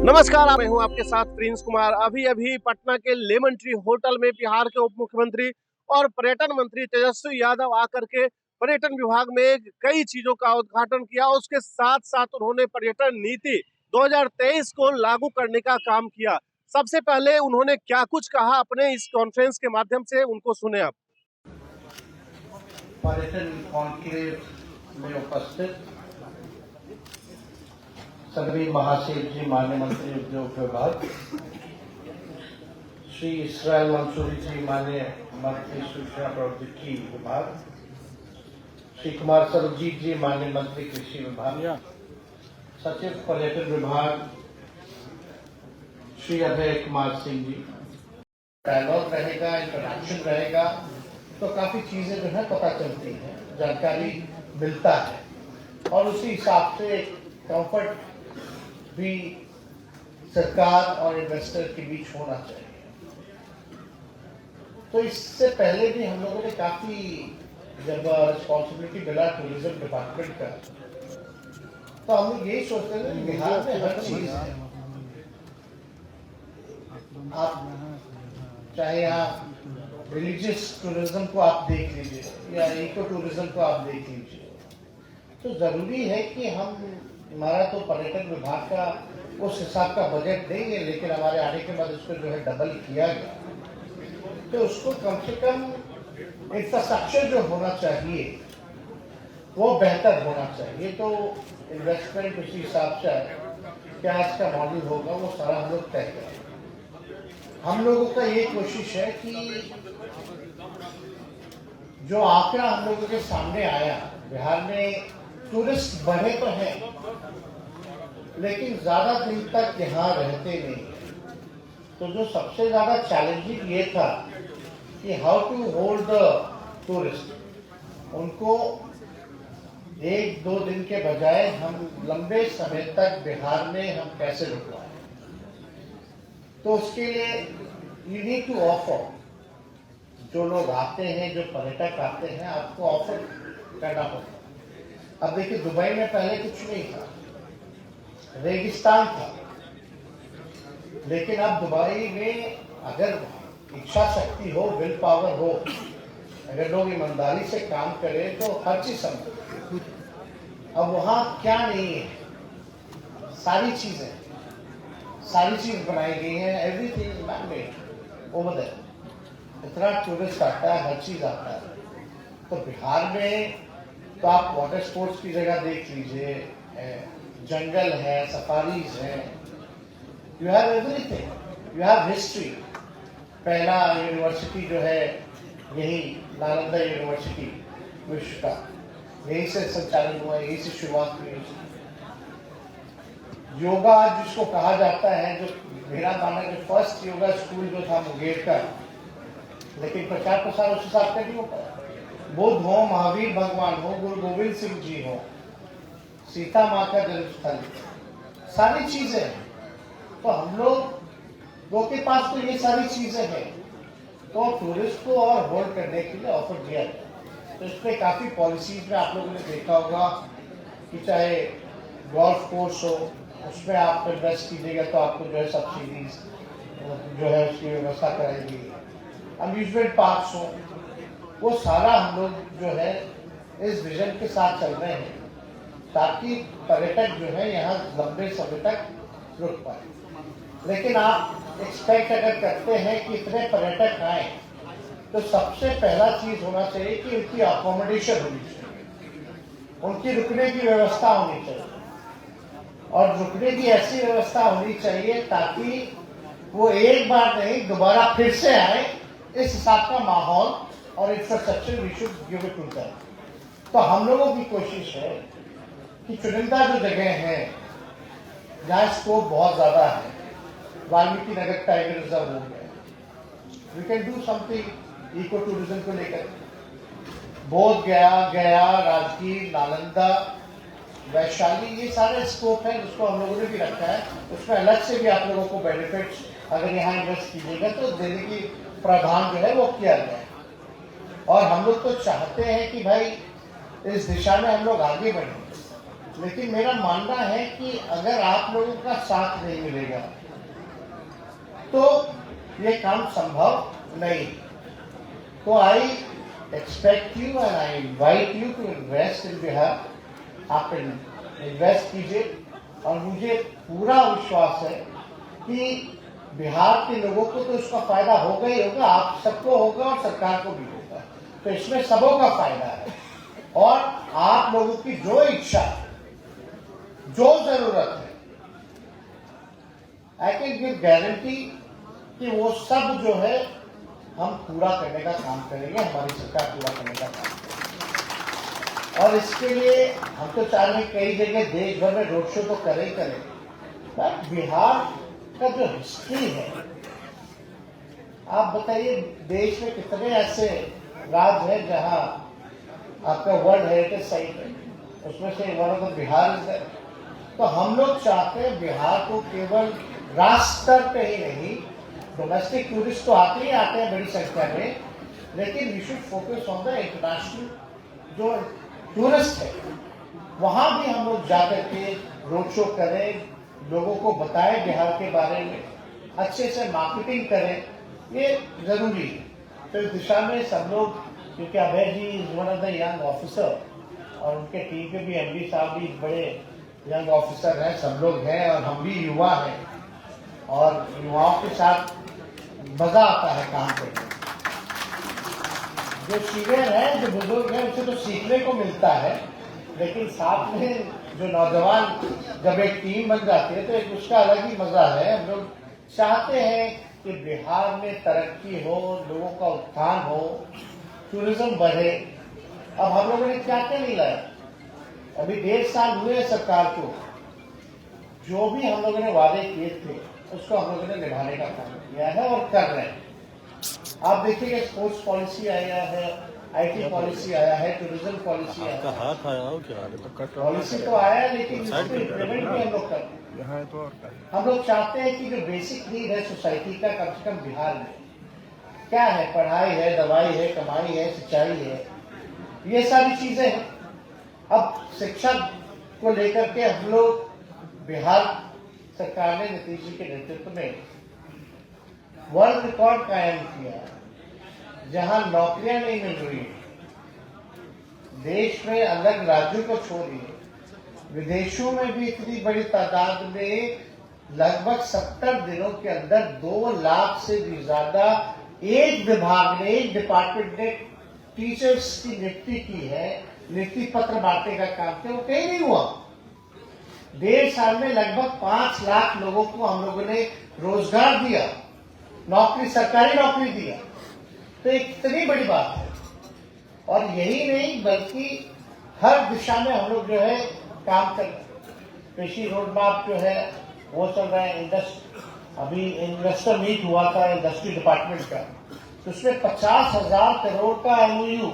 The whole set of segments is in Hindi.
नमस्कार, मैं हूं आपके साथ प्रिंस कुमार। अभी पटना के लेमन ट्री होटल में बिहार के उप मुख्यमंत्री और पर्यटन मंत्री तेजस्वी यादव आकर के पर्यटन विभाग में कई चीजों का उद्घाटन किया। उसके साथ साथ उन्होंने पर्यटन नीति 2023 को लागू करने का काम किया। सबसे पहले उन्होंने क्या कुछ कहा अपने इस कॉन्फ्रेंस के माध्यम से, उनको सुने आप। पर्यटन कॉन्क्लेव में उपस्थित सदरी महासचिव जी, माननीय मंत्री उद्योग विभाग, श्री इसराइल मंसूरी जी, माननीय मंत्री सूचना प्रौद्योगिकी विभाग, श्री कुमार सर्वजीत जी, माननीय मंत्री कृषि विभाग, सचिव पर्यटन विभाग श्री अभय कुमार सिंह जी, डायलॉग रहेगा, इंटरैक्शन रहेगा, तो काफी चीजें जो है पता चलती हैं, जानकारी मिलता है और उसी हिसाब से कंफर्ट भी सरकार और इन्वेस्टर के बीच होना चाहिए। तो इससे पहले भी हम लोगों ने काफी, जब रिस्पॉन्सिबिलिटी मिला टूरिज्म डिपार्टमेंट का, तो हम लोग यही सोचते थे कि बिहार में हर चीज है। आप चाहे यहाँ रिलीजियस टूरिज्म को आप देख लीजिए या इको टूरिज्म को आप देख लीजिए, तो जरूरी है कि हमारा तो पर्यटन विभाग का उस हिसाब का बजट नहीं है, लेकिन हमारे आने के बाद उसको जो है डबल किया गया, तो उसको कम से कम इंफ्रास्ट्रक्चर जो होना चाहिए वो बेहतर होना चाहिए। तो इन्वेस्टमेंट उसी हिसाब से क्या इसका मॉडल होगा वो सारा हम लोग तय करें। हम लोगों का ये कोशिश है कि जो आंकड़ा हम लोगों के सामने आया, बिहार में टूरिस्ट बढ़े तो हैं, लेकिन ज्यादा दिन तक यहाँ रहते नहीं। तो जो सबसे ज्यादा चैलेंजिंग ये था कि how to hold the tourist, उनको 1-2 दिन के बजाय हम लंबे समय तक बिहार में हम कैसे रुकवाएं। तो उसके लिए यू नीड टू ऑफर, जो लोग आते हैं, जो पर्यटक आते हैं, आपको ऑफर करना पड़ता है। अब देखिए, दुबई में पहले कुछ नहीं था, रेगिस्तान था, लेकिन अब दुबई में अगर इच्छा शक्ति हो, विल पावर हो, अगर लोग ईमानदारी से काम करें तो हर चीज संभव। अब वहां क्या नहीं है, सारी चीज बनाई गई है, everything is man made over there. इतना टूरिस्ट आता है, हर चीज आता है। तो बिहार में तो आप वाटर स्पोर्ट्स की जगह देख लीजिए, जंगल है, सफारीज है, you have everything, you have history. पहला यूनिवर्सिटी जो है यही नालंदा यूनिवर्सिटी विश्व का, यहीं से संचालन हुआ, यहीं से शुरुआत हुई। योगा जिसको कहा जाता है, जो मेरा मानना है, जो फर्स्ट योगा स्कूल जो था मुंगेर का, लेकिन प्रचार प्रसार उस हिसाब का नहीं हो पाया। बुद्ध हो, महावीर भगवान हो, गुरु गोविंद सिंह जी हो, सीता माँ का जन्मस्थल, सारी चीजें हैं। तो हम लोगों के पास तो ये सारी चीजें हैं, तो टूरिस्ट को और होल्ड करने के लिए ऑफर दिया जाए। तो इसमें काफी पॉलिसीज में आप लोगों ने देखा होगा कि चाहे गोल्फ कोर्स हो, उसमें आप इन्वेस्ट कीजिएगा तो आपको जो है सब्सिडीज जो है उसकी व्यवस्था कराएगी। अम्यूजमेंट पार्क्स हो, वो सारा हम लोग जो है इस विजन के साथ चल रहे हैं, ताकि पर्यटक जो है यहाँ लंबे समय तक रुक पाए। लेकिन आप एक्सपेक्ट अगर करते हैं कि इतने पर्यटक आए, तो सबसे पहला चीज होना चाहिए कि उनकी अकोमोडेशन होनी चाहिए, उनकी रुकने की व्यवस्था होनी चाहिए, और रुकने की ऐसी व्यवस्था होनी चाहिए ताकि वो एक बार नहीं, दोबारा फिर से आए। इस हिसाब का माहौल और infrastructure we should give it to them. तो हम लोगों की कोशिश है कि चुनिंदा जो जगह है जहाँ स्कोप बहुत ज्यादा है, वाल्मीकि नगर टाइगर रिजर्व हो गया, we can do something eco tourism को लेकर। बोध गया, राजगीर, नालंदा, वैशाली, ये सारे स्कोप है जिसको हम लोगों ने भी रखा है। उसमें अलग से भी आप लोगों को बेनिफिट्स अगर यहाँ इन्वेस्ट कीजिएगा तो देने की प्रावधान जो है वो किया गया है। और हम लोग तो चाहते हैं कि भाई इस दिशा में हम लोग आगे बढ़ेंगे। लेकिन मेरा मानना है कि अगर आप लोगों का साथ नहीं मिलेगा तो ये काम संभव नहीं। तो I expect you and I invite you to invest in Bihar. आप इन्वेस्ट कीजिए और मुझे पूरा विश्वास है कि बिहार के लोगों को तो इसका फायदा होगा ही होगा, आप सबको होगा और सरकार को भी होगा। तो इसमें सबों का फायदा है और आप लोगों की जो इच्छा, जो जरूरत है, आई कैन गिव गारंटी कि वो सब जो है हम पूरा करने का काम करेंगे, हमारी सरकार पूरा करने का काम करेगी। और इसके लिए हम तो चाह रहे कई जगह देश भर में रोड शो तो करें ही करें, बट बिहार का जो हिस्ट्री है, आप बताइए देश में कितने ऐसे राज्य हैं जहां आपका वर्ल्ड हेरिटेज साइट है, उसमें से वन ऑफ द बिहार है। तो हम लोग चाहते हैं बिहार को केवल राष्ट्र स्तर पे ही नहीं, डोमेस्टिक टूरिस्ट तो आते ही आते हैं बड़ी संख्या में, लेकिन we should focus on the international जो टूरिस्ट है, वहां भी हम लोग जाकर के रोड शो करें, लोगों को बताएं बिहार के बारे में, अच्छे से मार्केटिंग करें, ये जरूरी है। तो इस दिशा में सब लोग, क्योंकि Abhay ji is one of the young officer और उनके टीम के भी एमडी साहब भी बड़े यंग ऑफिसर हैं, सब लोग हैं और हम भी युवा हैं और युवाओं के साथ मजा आता है काम करने। जो सीनियर है, जो बुजुर्ग है, उसे तो सीखने को मिलता है, लेकिन साथ में जो नौजवान जब एक टीम बन जाती है तो एक उसका अलग ही मजा है। हम लोग चाहते हैं कि बिहार में तरक्की हो, लोगों का उत्थान हो, टूरिज्म बढ़े। अब हम लोगों ने क्या क्या नहीं लाया, अभी 1.5 साल हुए सरकार को, जो भी हम लोगों ने वादे किए थे उसको हम लोगों ने निभाने का काम किया है और कर रहे हैं। आप देखिए स्पोर्ट्स पॉलिसी आया है, आईटी पॉलिसी आया है, टूरिज्म पॉलिसी आया है, हाथ आया हो क्या? पॉलिसी तो आया है लेकिन इसको इम्प्लीमेंट भी हम लोग कर, हम लोग चाहते हैं कि जो बेसिक नीड है सोसाइटी का, कम से कम बिहार में क्या है, पढ़ाई है, दवाई है, कमाई है, सिंचाई है, ये सारी चीजें हैं। अब शिक्षा को लेकर के हम लोग बिहार सरकार ने नीतीश जी के नेतृत्व में वर्ल्ड रिकॉर्ड कायम किया, जहां नौकरियां नहीं मिल रही, देश में अलग राज्यों को छोड़िए, विदेशों में भी इतनी बड़ी तादाद में लगभग 70 दिनों के अंदर 2 लाख से भी ज्यादा एक विभाग ने, एक डिपार्टमेंट ने टीचर्स की नियुक्ति की है, नियुक्ति पत्र बांटने का काम किया, वो कहीं नहीं हुआ। 1.5 साल में लगभग 5 लाख लोगों को हम लोगों ने रोजगार दिया, नौकरी, सरकारी नौकरी दिया। तो एक इतनी बड़ी बात है और यही नहीं बल्कि हर दिशा में हम लोग जो है काम कर रहे हैं। कृषि रोड मैप जो है वो चल रहा है, अभी इन्वेस्टर मीट हुआ था इंडस्ट्री डिपार्टमेंट का, तो उसमें 50,000 करोड़ का एमओयू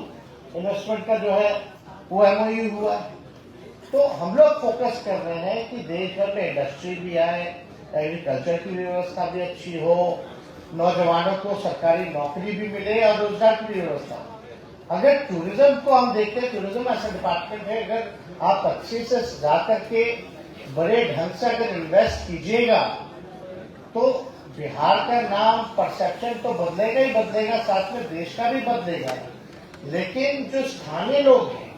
इन्वेस्टमेंट का जो है वो एमओयू हुआ। तो हम लोग फोकस कर रहे हैं कि देश भर में इंडस्ट्री भी आए, एग्रीकल्चर की व्यवस्था भी अच्छी हो, नौजवानों को सरकारी नौकरी भी मिले और रोजगार की भी व्यवस्था। अगर टूरिज्म को हम देखते हैं, टूरिज्म ऐसा डिपार्टमेंट है, अगर आप अच्छे से सजा करके बड़े ढंग से अगर इन्वेस्ट कीजिएगा तो बिहार का नाम, परसेप्शन तो बदलेगा ही बदलेगा, साथ में देश का भी बदलेगा। लेकिन जो स्थानीय लोग हैं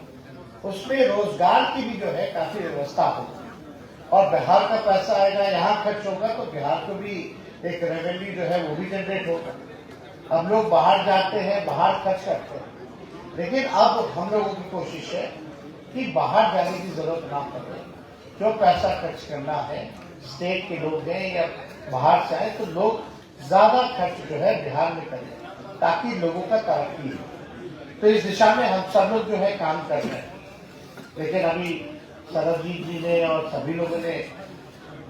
उसमें रोजगार की भी जो है काफी व्यवस्था होगी और बिहार का पैसा आएगा, यहाँ खर्च होगा तो बिहार को भी एक रेवेन्यू जो है वो भी जनरेट होगा। हम लोग बाहर जाते हैं, बाहर खर्च करते हैं, लेकिन अब हम लोगों की कोशिश है कि बाहर जाने की जरूरत ना पड़े। जो पैसा खर्च करना है, स्टेट के लोग हैं या बाहर से आए, तो लोग ज्यादा खर्च जो है बिहार में करें ताकि लोगों का तरक्की हो। तो इस दिशा में हम सब लोग जो है काम कर रहे हैं। लेकिन अभी सरबजीत जी ने और सभी लोगों ने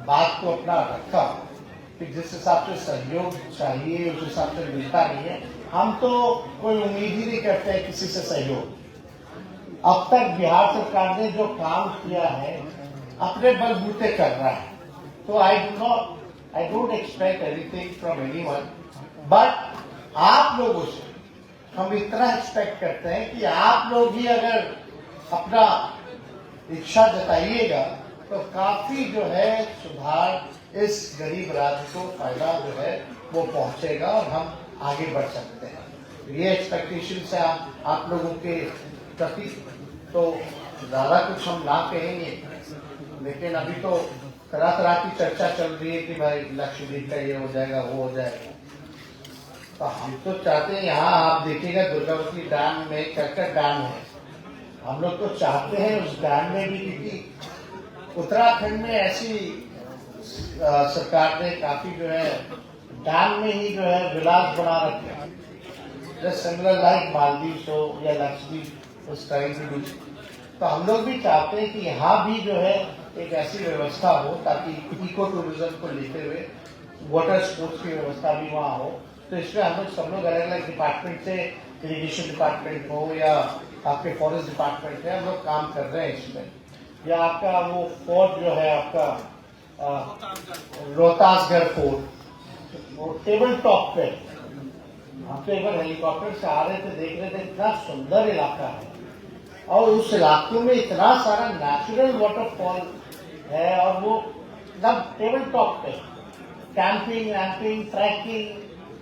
बात को अपना रखा कि जिस हिसाब से सहयोग चाहिए उस हिसाब से मिलता नहीं है। हम तो कोई उम्मीद ही नहीं करते हैं किसी से सहयोग। अब तक बिहार सरकार ने जो काम किया है अपने बलबूते कर रहा है, तो I don't expect anything from anyone, but आप लोगों से हम इतना एक्सपेक्ट करते हैं कि आप लोग ही अगर अपना इच्छा जताइएगा तो काफी जो है सुधार इस गरीब राज्य को फायदा जो है वो पहुंचेगा और हम आगे बढ़ सकते हैं। ये एक्सपेक्टेशन से आप लोगों के प्रति तो ज्यादा कुछ हम ना कहेंगे, लेकिन अभी तो तरह तरह की चर्चा चल रही है कि भाई लक्षद्वीप का ये हो जाएगा, वो हो जाएगा। तो हम तो चाहते हैं, यहाँ आप देखिएगा दुर्गावती डैम में कटक डैम है, हम लोग तो चाहते हैं उस डैम में भी, क्योंकि उत्तराखंड में ऐसी सरकार ने काफी जो है डैम में ही जो है विलास बना रखे हैं, जैसे सिमिलर लाइक मालदीव हो या लक्षद्वीप उस टाइम भी। तो हम लोग भी चाहते हैं कि यहाँ भी जो है एक ऐसी व्यवस्था हो ताकि इको टूरिज्म को लेते हुए वाटर स्पोर्ट्स की व्यवस्था भी वहाँ हो। तो इसमें हम लोग सब लोग अलग अलग डिपार्टमेंट से, इरिगेशन डिपार्टमेंट हो या आपके फॉरेस्ट डिपार्टमेंट है, हम लोग काम कर रहे हैं इसमें। या आपका वो फोर्ट जो है आपका रोहतासगढ़ फोर्ट, वो टेबल टॉप पे हम तो एक बार हेलीकॉप्टर से आ रहे थे, देख रहे थे, इतना सुंदर इलाका है और उस इलाके में इतना सारा नेचुरल वाटरफॉल है और वो एकदम टेबल टॉप पे कैंपिंग वैम्पिंग ट्रैकिंग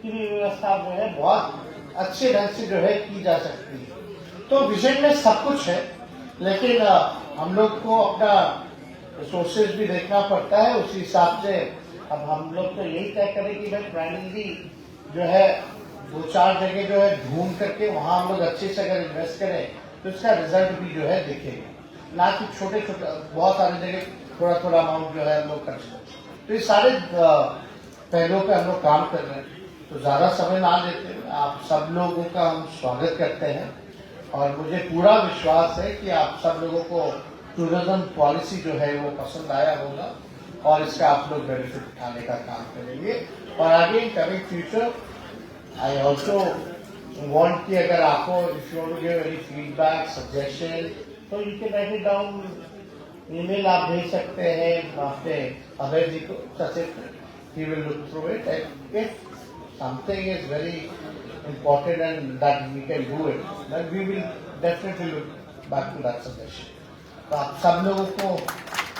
की भी व्यवस्था जो है बहुत अच्छे ढंग से जो है की जा सकती है। तो विजन में सब कुछ है, लेकिन हम लोग को अपना रिसोर्सेज भी देखना पड़ता है। उसी हिसाब से अब हम लोग तो यही तय करें कि भाई प्राइमरी जो है 2-4 जगह जो है ढूंढ करके वहां हम लोग अच्छे से अगर इन्वेस्ट करें तो इसका रिजल्ट भी जो है दिखेगा, ना कि छोटे छोटे बहुत सारी जगह थोड़ा थोड़ा अमाउंट जो है हम लोग खर्च करें। तो ये सारे पहलुओं पे हम लोग काम कर रहे हैं, तो ज्यादा समय ना लेते आप सब लोगों का हम स्वागत करते हैं और मुझे पूरा विश्वास है कि आप सब लोगों को टूरिज्म पॉलिसी जो है वो पसंद आया होगा और इसका आप लोग बेनिफिट उठाने का काम करेंगे। और आगे in coming future I also want कि अगर आपको if you want to give any feedback suggestion तो you can write it down, email आप भेज सकते हैं अपने अभय जी को, सचिव, he will look through it and if something is very important and that we can do it, then we will definitely look back to that suggestion. तो आप सब लोगों को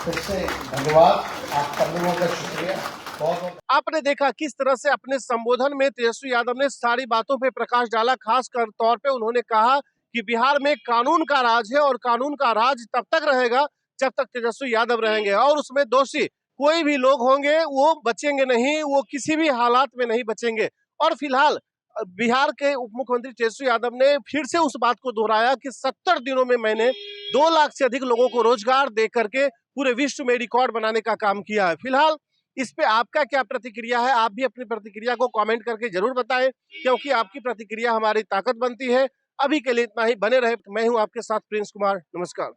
फिर से धन्यवाद, आप सब लोगों का शुक्रिया बहुत बहुत। आपने देखा किस तरह से अपने संबोधन में तेजस्वी यादव ने सारी बातों पे प्रकाश डाला। खास कर तौर पे उन्होंने कहा कि बिहार में कानून का राज है और कानून का राज तब तक रहेगा जब तक तेजस्वी यादव रहेंगे और उसमें दोषी कोई भी लोग होंगे वो बचेंगे नहीं, वो किसी भी हालात में नहीं बचेंगे। और फिलहाल बिहार के उप मुख्यमंत्री तेजस्वी यादव ने फिर से उस बात को दोहराया कि 70 दिनों में मैंने 2 लाख से अधिक लोगों को रोजगार दे करके पूरे विश्व में रिकॉर्ड बनाने का काम किया है। फिलहाल इस पे आपका क्या प्रतिक्रिया है? आप भी अपनी प्रतिक्रिया को कमेंट करके जरूर बताएं, क्योंकि आपकी प्रतिक्रिया हमारी ताकत बनती है। अभी के लिए इतना ही, बने रहे। मैं हूं आपके साथ प्रिंस कुमार, नमस्कार।